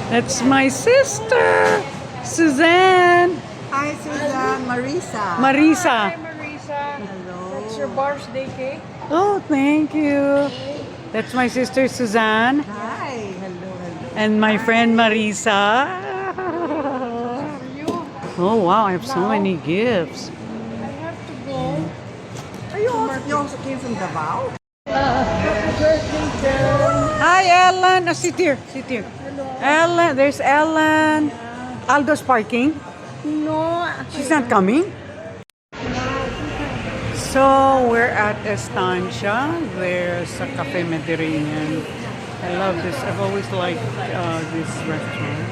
That's my sister, Suzanne. Hi, Suzanne. Marisa. Marisa. Hi, Marisa. Hello. That's your birthday cake. Oh, thank you. That's my sister, Suzanne. Hi. Hello, hello. And my friend, Marisa. For you, Oh, wow. I have so many gifts. I have to go. You also came from Davao? Happy birthday, girl. Hi, Ellen. Oh, sit here. Sit here. Ellen. There's Ellen. Aldo's parking. No. She's not coming. So we're at Estancia. There's a Cafe Mediterranean. I love this. I've always liked this restaurant.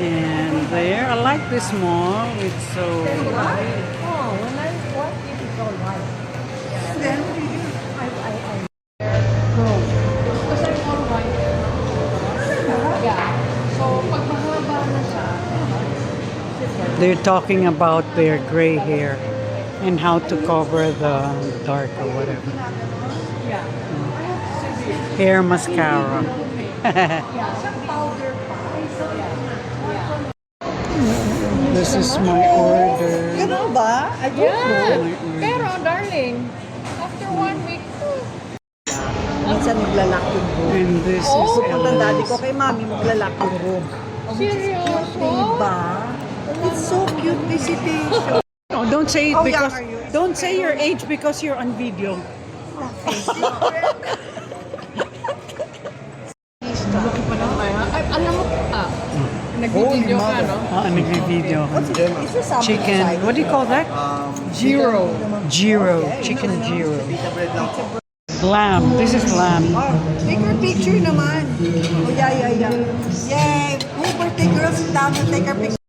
And there, I like this mall. It's so. Oh, when I walk in, it's all white. And then, what do you do? Go. Because I'm all white. Yeah. So, pag mahaba na siya, They're talking about their gray hair and how to cover the dark or whatever. yeah. Hair mascara. Some powder pa. Yeah. This is my order. Ganun ba? I don't know. Yeah. Pero, darling, after 1 week, Minsan maglalak yung room. And this is Pupunta ang daddy Ellen's. ko kay mami, maglalak yung room. seryoso? Diba? It's so cute, visitation. Oh, don't say it How because young are you? don't say your age because you're on video. Ay, alam mo, nag-video ka, no? Nagvi-video. Is there something Chicken. inside? What do you call that? Giro. Gyro. Chicken gyro. Lamb. This is lamb. Oh, take her picture naman. Oh, yeah. Yay! Who birthday girls down to take her picture?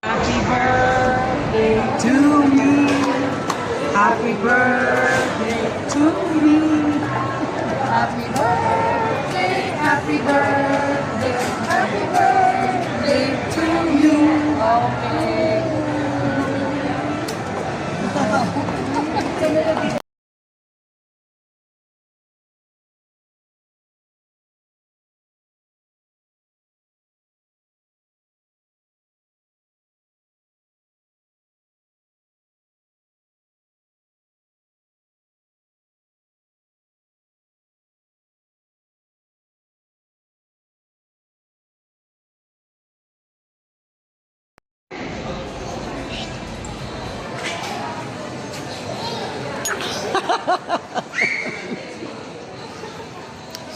Happy birthday to me. Happy birthday to me. Happy birthday, happy birthday, happy birthday to you. Okay.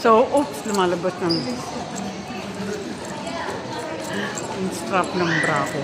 So, oops, lumalabas ng yung strap ng bra ko.